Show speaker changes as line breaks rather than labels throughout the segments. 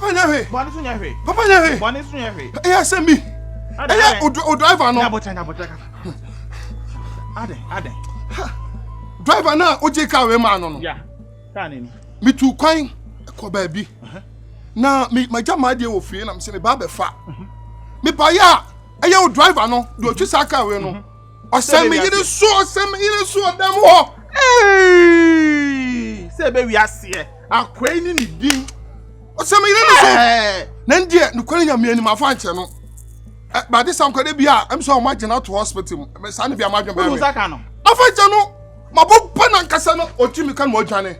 Papa nyawe.
Boni so nyawe.
Papa nyawe.
Boni so nyawe.
Eh send me. Eh o driver no.
Nyabota. Ade.
Driver na oje car we man no.
Yeah. Car ni.
Me tu kwan ko ba bi. Na me majama de wo fie na me se me ba be fa. Me pa ya eye o driver no do twi sa car we no. O se me yire so dem ho.
Hey! Say be we ase. Akwai ni din.
O se me yire so. Na ndie no kwani nyame ani ma fa nche no. But this some kwade bia am so ma gena to hospital. Me sa ne bia ma dwen ba.
Who saka no?
Afa nche no. Mabobpa na nkasa no otimi kan mo dwane.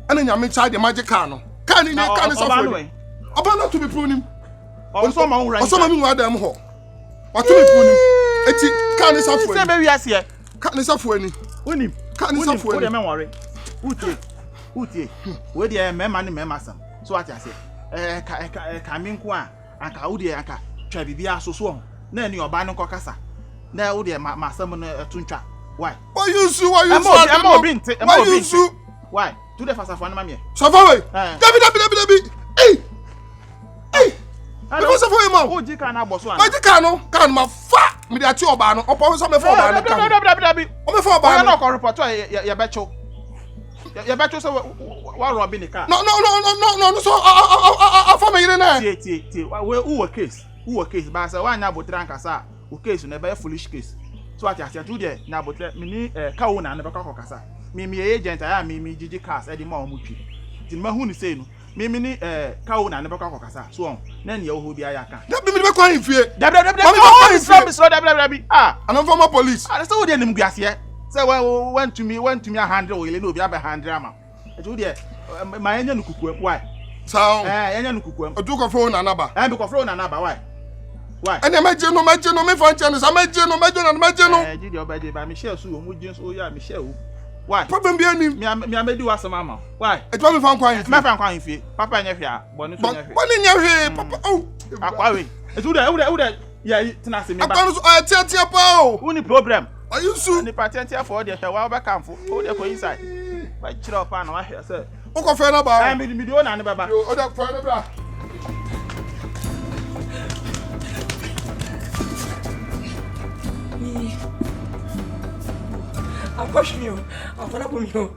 Ana nyame cha de magic car no. Car ni safo. Oba no to be prunim.
Oso ma nwura.
Oso ma mi nwa dem ho. Wa to be prunim. Eti car ni safo.
Say be we ase.
Car ni safo ani.
Wonim.
Car ni safo ani.
Wo de men worry. Utie. We de mema ni mema sam. So what I say. Ka mi nko a aka wo de aka twa bibia asoso ho. Na ani oba no kokasa. Na wo de masam no tuntwa. Why?
Why you sue? Why?
Why? Do the fast one, mammy.
Safari. David. Hey. Because of him,
oh, you can't boss one.
I can't my fat. Me that your ban. Upon some before ban. Before ban.
No, report. You bet you. You bet you. So, what robbing the car?
No. So, I found me in
there. Who a case? But I said, why not? But Nkansah. Who case? Never a foolish case. So what I said to you now, but let me Kwadwo never Nkansah. Me agent, I am me Gigi cars, Eddie Momuchi. The man who is saying, me Kwadwo never Nkansah. So on, then you will be a yaka.
That be me calling fear.
Ah,
and I'm from police.
I saw them gas here. So went to me a hundred or you know, be a hundred drama. I told you, my engine cook why?
So,
engine cook.
I took a phone and number.
I took a phone and number. Why?
And imagine no me fan channels. Imagine.
Did your bed by Michelle so would oh yeah, Michelle. Why?
Problem be any.
Me I do as a mama. Why?
It will be found quiet.
My fan crying fee. Papa and your bonnet.
One in your hair, Papa. Oh,
Aquari. It's would yeah, tenacity.
I can't tell you.
Only problem.
Are you soon?
The patent here for the while back and for the inside. By chill up, I hear, sir.
Uncle Fernaba.
I'm in the door and Baba.
You other Fernaba.
I'll push you. I'll put up with you.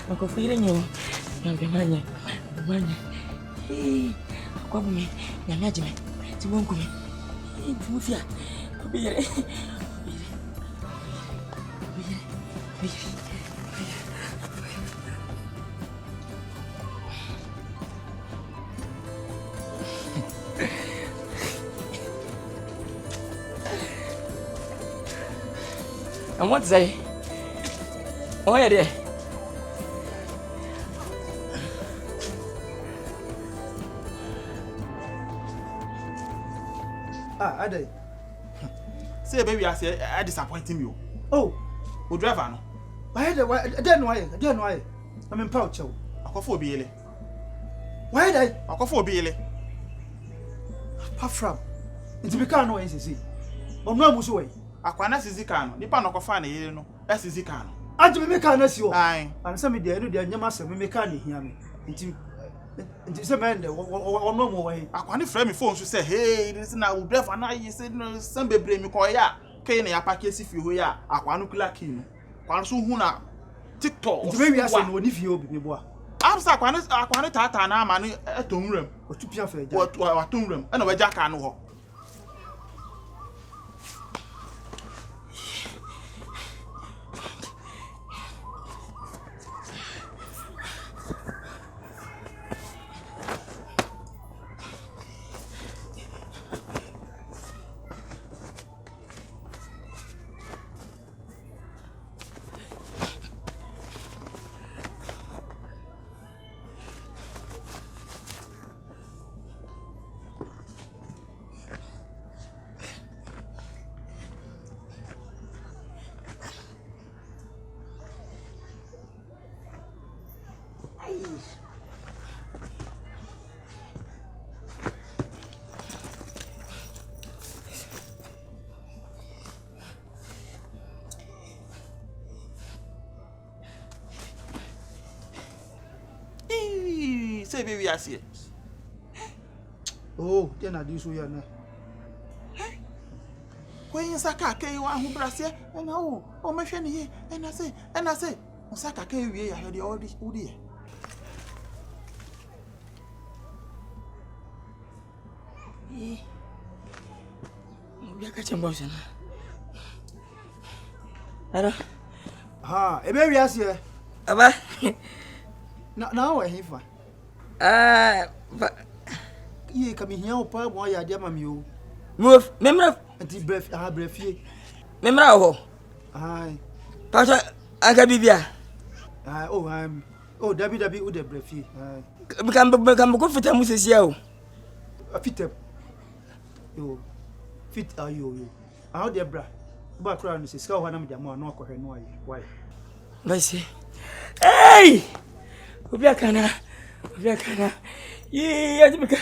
Ako feeling you. Manya. Kwa bumi, nyanyajime. Tiwonku me. Timufia. Obiyere. And what say? Oh yeah there.
Ade.
Say baby, I disappointing you.
Oh,
o driver no.
Why dey no why? I'm in pouch.
Akofo obi yele.
Why dey?
Akofo obi yele.
Pa from. Nti be car no NCC. Omna muso we.
Akwana CC car no. Nipa no kofa na yele no. CC car no.
Anti me car na si o.
Ai.
An say me dey no dey nyama say me car na hia me. Nti say man dey ono mo we.
Akwane frame me phone so say hey, this na o driver na yi say no some bebre mi ko ya. Kay na ya park si fi ho ya. Akwano kula key no. Kwan so hu na TikTok.
Nti we say no ni fi obi me boa.
Amsa akwane tata na ama no etonwuram.
Otupia fa eja.
Watonwuram. E na waja ka no ho. Say baby I see.
Oh, then I do so ya na.
When you saka ke wa hu brase and oh me hwe ne ye and I say on saka ke wie ya de all this udi.
Ya ka chembo sana. Ara.
Ha, e be wi ase.
Aba.
Na wa hifa. Ye ka mi hia opa mo ya dia mami o.
Move, memra.
Anti bref, brefie.
Memra ho.
Ai.
Pastor aga bibia.
Oh, Dabi u de brefie. Ai.
Bekam ko fita musesia o.
Fitem. Yo. Fit ayo. How de bra. Ba kra no se ska ho na me jamo na akohwe no ayi. Why?
Basi. Hey! Ubia kana. Ye, ya tibika.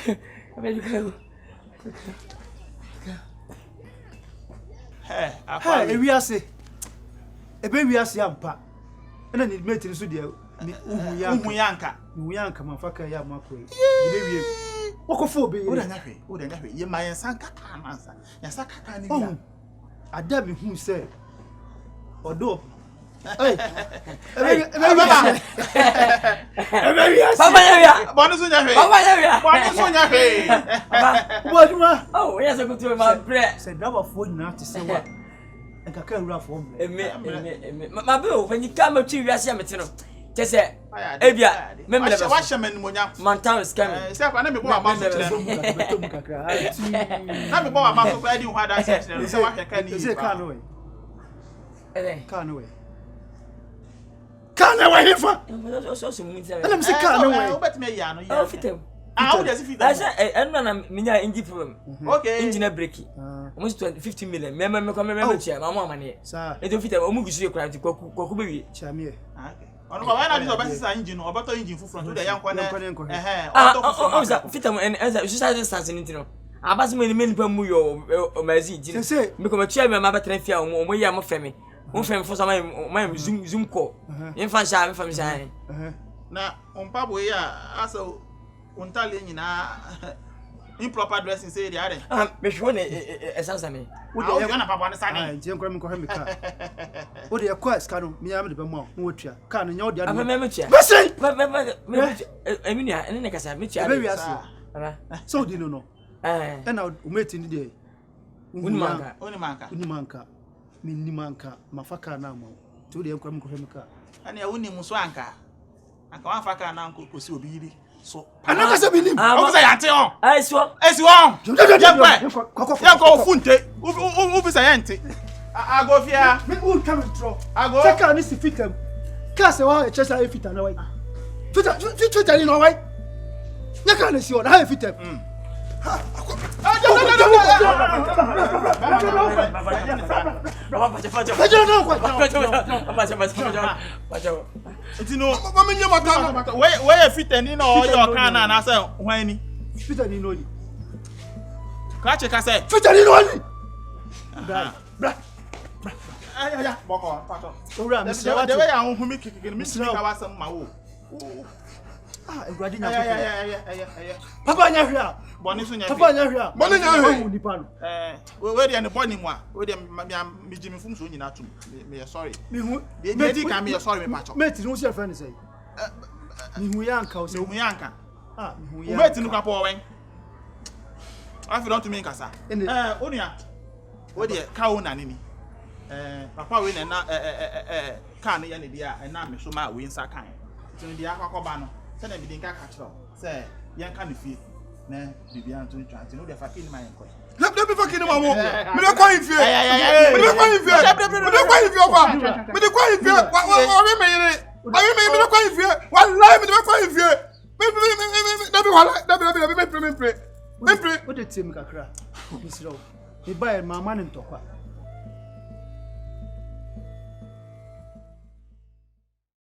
Hey, we ase. Ebe we ase ampa. Ena ni mate ni so de ni uhu yanka mafaka ya makoi. Ebe we. Okofo be.
O da nyahwe. Ye mayen sanka amansa. Ya saka ka ni bia.
Ada me hu se. Odo. Hey.
Papa ya.
Bonu so nyahwe.
Waduma.
Oh, yes, I go to my bread.
Say driver phone na to say what. Nkaka wura for me.
My bill when you come up to you as yametino. Just say, Ebia, member
wa shaman munya.
Mantown is coming.
Say na me bo ama so kire. Na me bo ama so kwa di hu ada se kire. Say wa hweka ni.
Say car no way. Car no way.
So
Let me say car no way.
Bet me ya no.
Oh, fitem.
How does it fit?
I say, na minya engine problem.
Okay.
Engine breaking. Almost 15 million. Me come chair, mama money.
Sir.
E do fit o mu gusu ekura ti kwaku bewi.
Chamie.
Okay. Ono ba na dis obesa engine no obato engine fu front do dey yankwa na.
Oh, fit am and as suicide distance ni tino. Abasi me ni pa mu yo mazi ji. Me come chair me ma ba trafia o ya mo frame. Mo frame for some my zoom call. Yen fan sha me fam sha.
Na on pa boy ya aso untale nyina improper dressing say dey are.
Me hwo ne esansa me.
Wo dey na papa ne sane.
Ah, je nkwa me ko me car. Wo dey kwa ska no me ya me de be mo na wotua. Car no nya wo dey adu.
Me tia.
Bese.
Eminia ene ne kasa me tia.
Be wi ase.
Aba.
So di no no. Na o mate ni dey. Unimanka. Minimanka mafaka na mo. To dey nkwa me ko me car.
Ani ya woni muso anka. Anka wa faka na nko kosi obi yiri. So
Anaka se binim.
O say yate on.
Esi
on. Ya ko funte. U bisa yente. Agofia.
Me u come draw.
Ago.
Seka ni si fitam. Ka se wa chesa e fita na wai. Fita ni no wai. Nyaka na si o na fitam.
Itino mama nye mata we fitani na o yo kan na say hwan ni
fitani no ni
ka che ka say
fitani no ni bra
ya boko pato
ora mi se
wa de we ya hu mi kikiki mi se ka wa sam ma wo
Egwadi nya
ya
papa nya hwia
boni so nya
papa nya hwia
boni nya hwia
ni pa no
we dey ne boni mu a we dey mi jimi fum so nyina tum me sorry
mi hu
me di ka me sorry me pato
me ti no se friend say mi hu yanka o se
mi hu yanka
mi hu yanka
we ti no ka po wen afi don to me nkasa onua we dey ka o na ni papa we na ka na ya ne dia na me so ma we nsa kan ti no dia akwakoba no se na bi din ka ka chiro se yanka ne fie na bibia nto ntwa ti no dia fa kin ma yanko
let me fucking mama me dey kwa ifie me dey kwa ifie kwa me dey kwa ifie wa me yire me dey kwa ifie wallahi me dey kwa ifie me
me pray o de tim kakra misiro me buy mama ne ntokwa